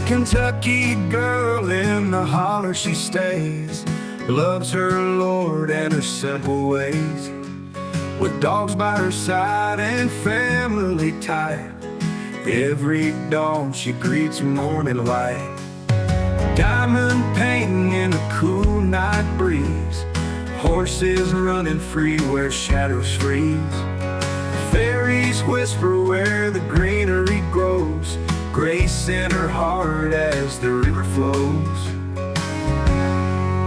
Kentucky girl, in the holler she stays, loves her Lord and her simple ways. With dogs by her side and family tight, every dawn she greets morning light. Diamond painting in a cool night breeze, horses running free where shadows freeze. Fairies whisper where the greenery grows, grace in her heart as the river flows.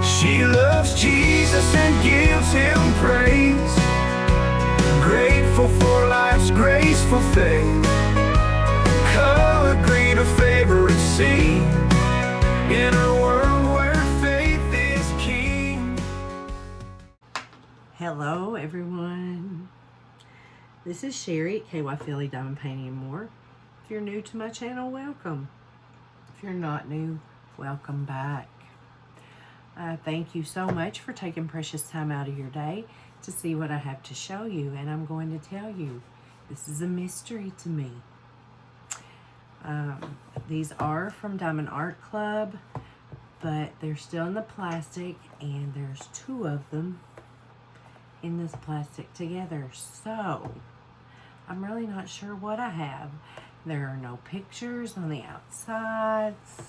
She loves Jesus and gives him praise, grateful for life's graceful faith. Color green, her favorite scene, in a world where faith is king. Hello everyone, this is Sherry at KY Philly Diamond Painting and More. If you're new to my channel, welcome. If you're not new, welcome back. Thank you so much for taking precious time out of your day to see what I have to show you, and I'm going to tell you, this is a mystery to me. These are from Diamond Art Club, but they're still in the plastic, and there's two of them in this plastic together, so I'm really not sure what I have. There are no pictures on the outsides,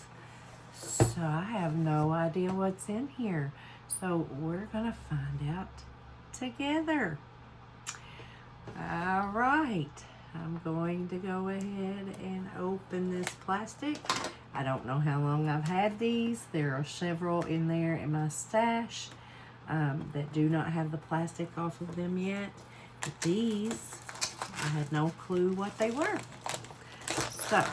so I have no idea what's in here. So we're gonna find out together. All right, I'm going to go ahead and open this plastic. I don't know how long I've had these. There are several in there in my stash that do not have the plastic off of them yet. But these, I had no clue what they were. So,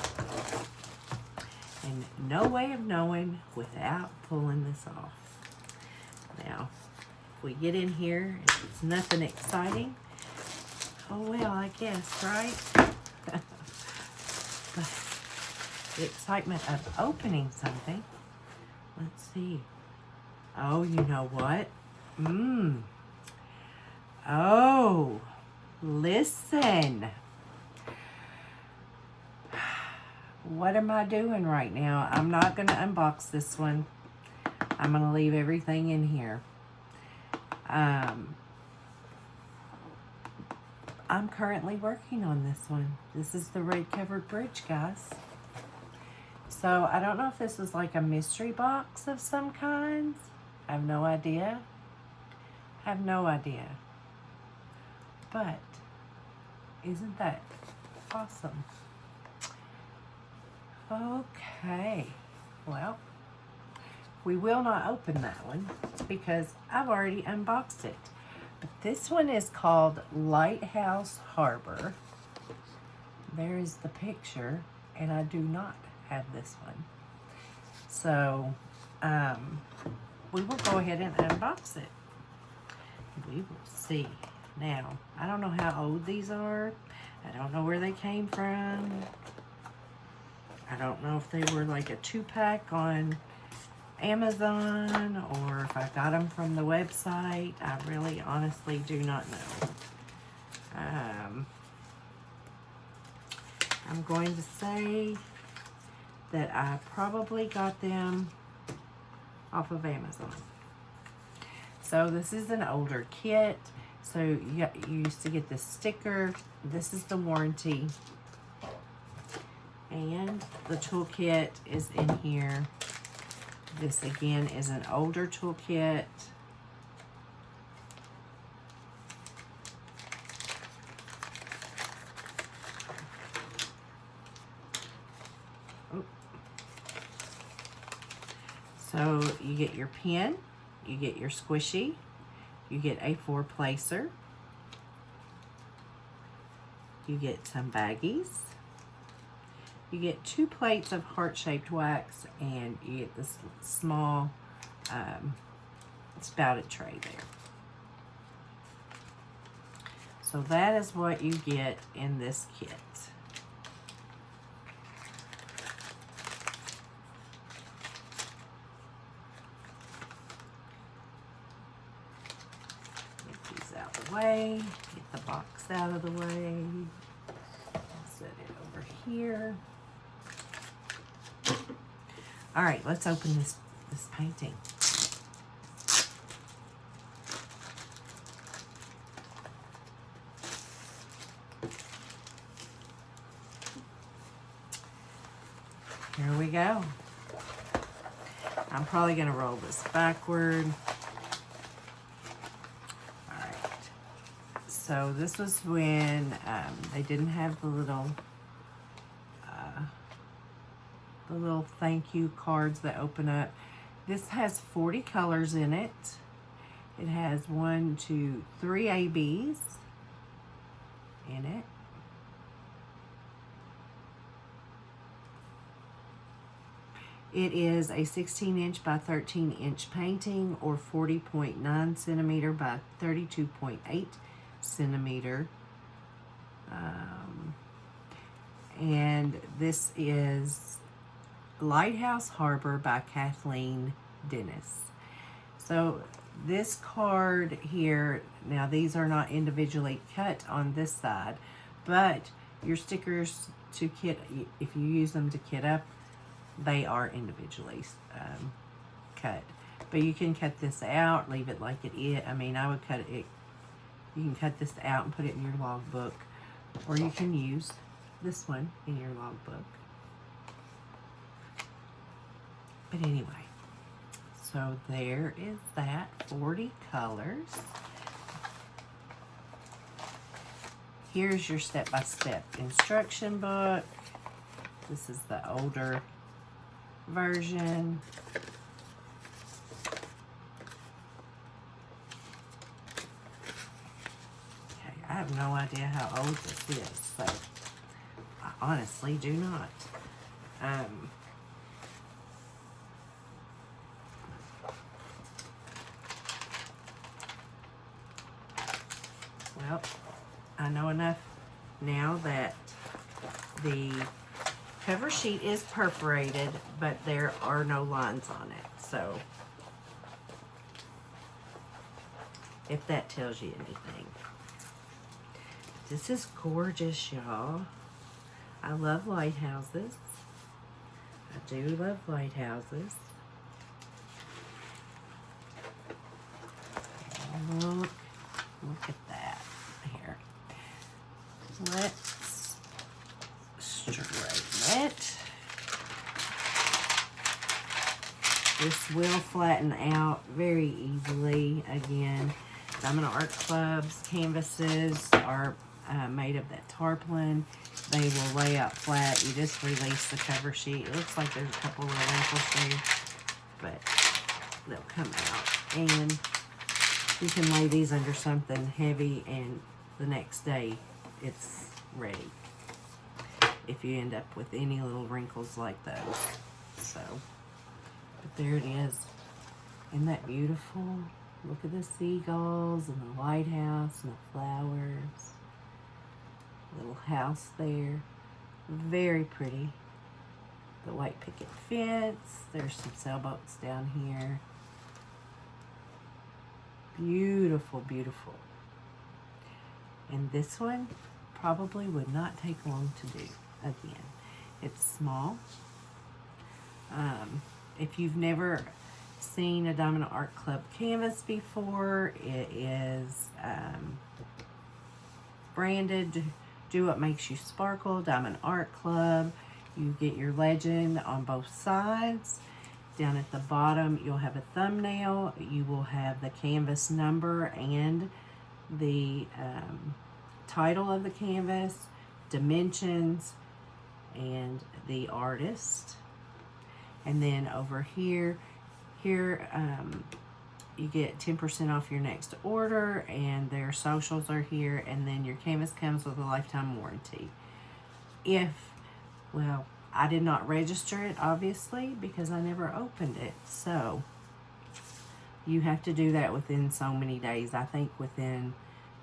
and no way of knowing without pulling this off. Now, if we get in here, it's nothing exciting. Oh well, I guess, right? But the excitement of opening something. Let's see. Oh, you know what? Oh, listen. What am I doing right now? I'm not going to unbox this one. I'm going to leave everything in here. I'm currently working on this one. This is the red covered bridge, guys. So I don't know if this is like a mystery box of some kind. I have no idea. But isn't that awesome? Okay, well, we will not open that one because I've already unboxed it. But this one is called Lighthouse Harbor. There is the picture, and I do not have this one. So, we will go ahead and unbox it. We will see. Now, I don't know how old these are. I don't know where they came from. I don't know if they were like a 2-pack on Amazon or if I got them from the website. I really honestly do not know. I'm going to say that I probably got them off of Amazon. So this is an older kit. So you used to get the sticker. This is the warranty. And the toolkit is in here. This again is an older toolkit. So you get your pen, you get your squishy, you get a 4-placer, you get some baggies, you get 2 plates of heart-shaped wax, and you get this small spouted tray there. So that is what you get in this kit. Way, get the box out of the way, set it over here. All right, let's open this painting. Here we go. I'm probably going to roll this backward. All right. So this was when they didn't have the little thank you cards that open up. This has 40 colors in it. It has 3 ABs in it. It is a 16-inch by 13-inch painting, or 40.9 centimeter by 32.8 centimeter. And this is Lighthouse Harbor by Kathleen Dennis. So this card here, now these are not individually cut on this side, but your stickers to kit, if you use them to kit up, they are individually cut. But you can cut this out, leave it like it is. I mean, I would cut it. You can cut this out and put it in your logbook, or you can use this one in your logbook. But anyway, so there is that, 40 colors. Here's your step-by-step instruction book. This is the older version. Okay, I have no idea how old this is, so I honestly do not. Well, I know enough now that the cover sheet is perforated, but there are no lines on it. So, if that tells you anything. This is gorgeous, y'all. I love lighthouses. I do love lighthouses. Look at that. Here. Let's straighten it. This will flatten out very easily. Again, Diamond Art Club's canvases are made of that tarpaulin. They will lay out flat. You just release the cover sheet. It looks like there's a couple of wrinkles there, but they'll come out. And you can lay these under something heavy, and the next day it's ready. If you end up with any little wrinkles like those. So, but there it is. Isn't that beautiful? Look at the seagulls and the lighthouse and the flowers. Little house there. Very pretty. The white picket fence. There's some sailboats down here. Beautiful, beautiful. And this one probably would not take long to do. Again, it's small. If you've never seen a Diamond Art Club canvas before, it is branded Do What Makes You Sparkle, Diamond Art Club. You get your legend on both sides. Down at the bottom, you'll have a thumbnail. You will have the canvas number and the title of the canvas, dimensions, and the artist. And then over here you get 10% off your next order, and their socials are here, and then your canvas comes with a lifetime warranty. Well, I did not register it, obviously, because I never opened it. So, you have to do that within so many days. I think within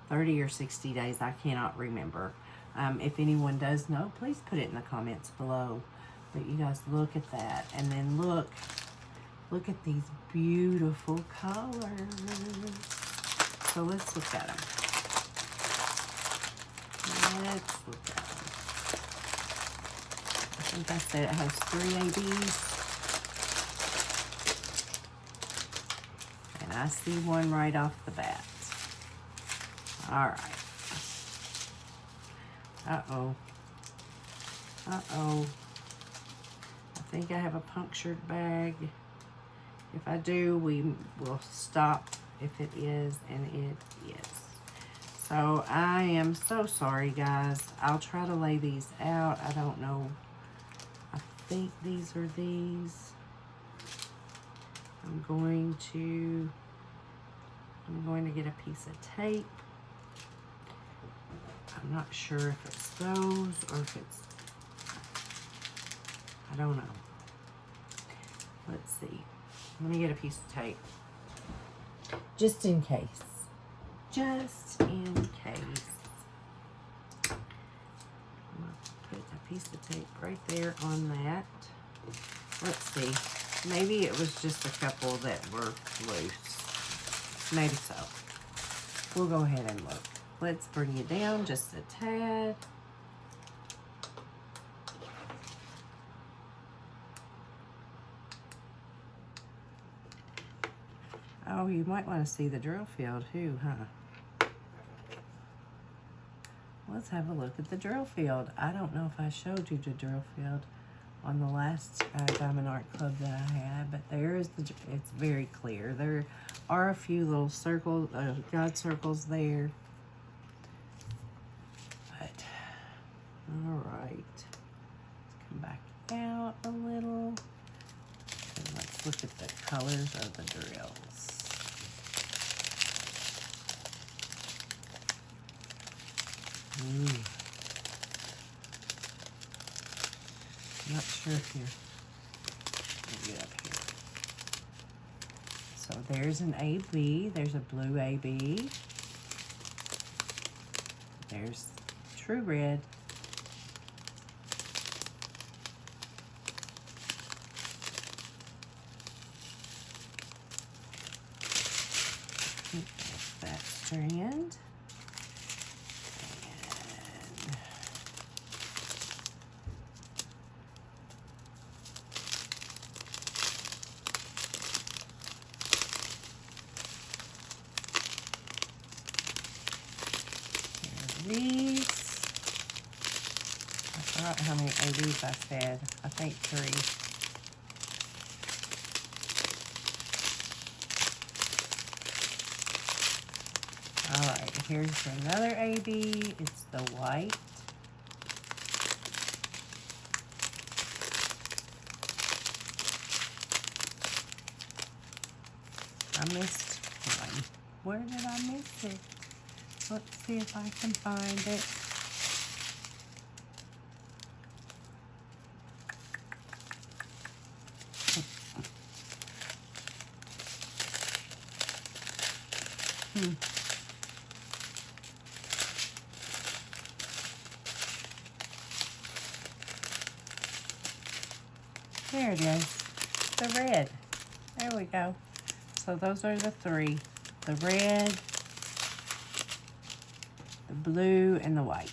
30 or 60 days. I cannot remember. If anyone does know, please put it in the comments below. But you guys, look at that. And then look at these beautiful colors. So, let's look at them. Let's look at them. I think I said it has 3 ABs. I see one right off the bat. All right. Uh-oh. Uh-oh. I think I have a punctured bag. If I do, we will stop if it is, and it is. So I am so sorry, guys. I'll try to lay these out. I don't know. I think these are these. I'm going to get a piece of tape. I'm not sure if it's those or if it's, I don't know. Let's see. Let me get a piece of tape. Just in case. Just in case. I'm going to put a piece of tape right there on that. Let's see. Maybe it was just a couple that were loose. Maybe so. We'll go ahead and look. Let's bring it down just a tad. Oh, you might want to see the drill field too, huh? Let's have a look at the drill field. I don't know if I showed you the drill field on the last Diamond Art Club that I had, but there is it's very clear. There are a few little circles, God circles there. But, all right. Let's come back out a little. And let's look at the colors of the drills. Ooh. I'm not sure if you're, let me get up here. So there's an AB, there's a blue AB. There's true red. There's that strand. These, I forgot how many ABs I said. I think 3. All right, here's another AB. It's the white. I missed one. Where did I miss it? Let's see if I can find it. There it is. The red. There we go. So those are the 3. The red, the blue, and the white.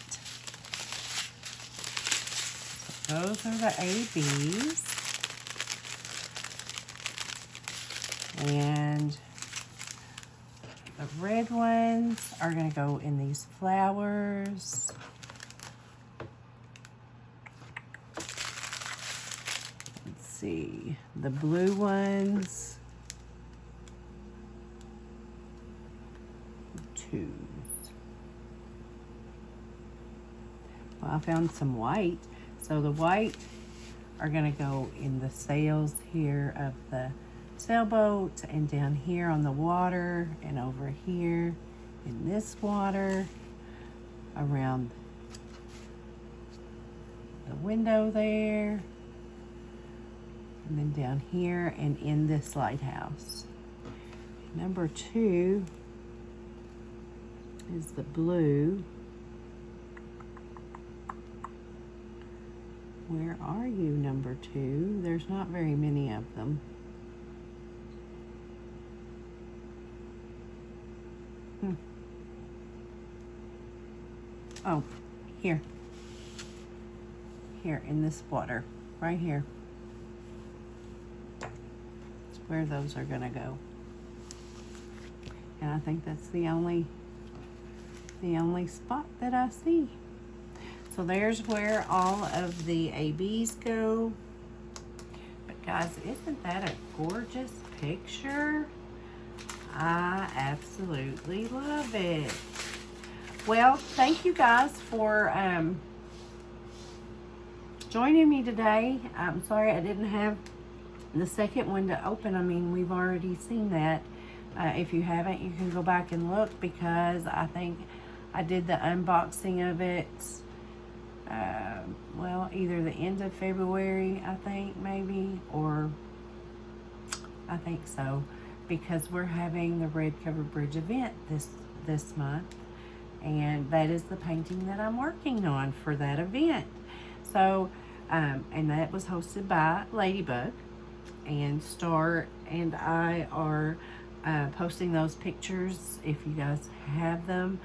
So those are the ABs. And the red ones are going to go in these flowers. Let's see. The blue ones. 2s. Well, I found some white. So the white are going to go in the sails here of the sailboat, and down here on the water, and over here in this water, around the window there, and then down here and in this lighthouse. Number 2 is the blue. Where are you, number 2? There's not very many of them. Oh, here. Here in this water, right here. That's where those are gonna go. And I think that's the only spot that I see. So there's where all of the ABs go. But guys, isn't that a gorgeous picture? I absolutely love it. Well, thank you guys for joining me today. I'm sorry I didn't have the second one to open. I mean, we've already seen that. If you haven't, you can go back and look, because I think I did the unboxing of it, well, either the end of February, I think, maybe, or I think so, because we're having the Red Covered Bridge event this month, and that is the painting that I'm working on for that event. So, and that was hosted by Ladybug, and Star and I are posting those pictures if you guys have them.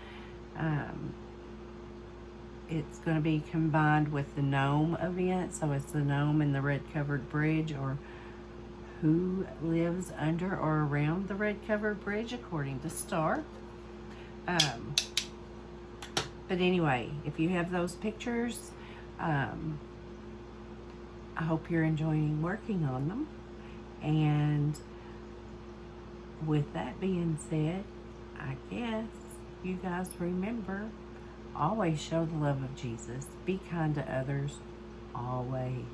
It's going to be combined with the gnome event, so it's the gnome and the Red Covered Bridge, or who lives under or around the Red Covered Bridge, according to Star. But anyway, if you have those pictures, I hope you're enjoying working on them. And with that being said, I guess you guys remember, always show the love of Jesus. Be kind to others, always.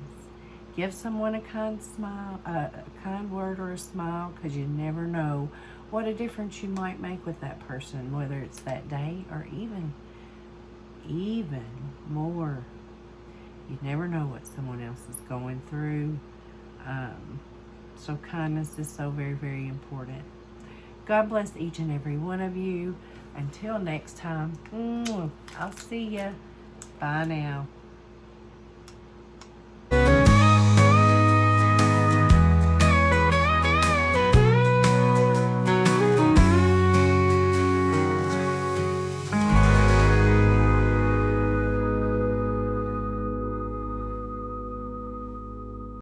Give someone a kind smile, a kind word or a smile, because you never know what a difference you might make with that person, whether it's that day or even more. You never know what someone else is going through. So kindness is so very, very important. God bless each and every one of you. Until next time, I'll see ya. Bye now.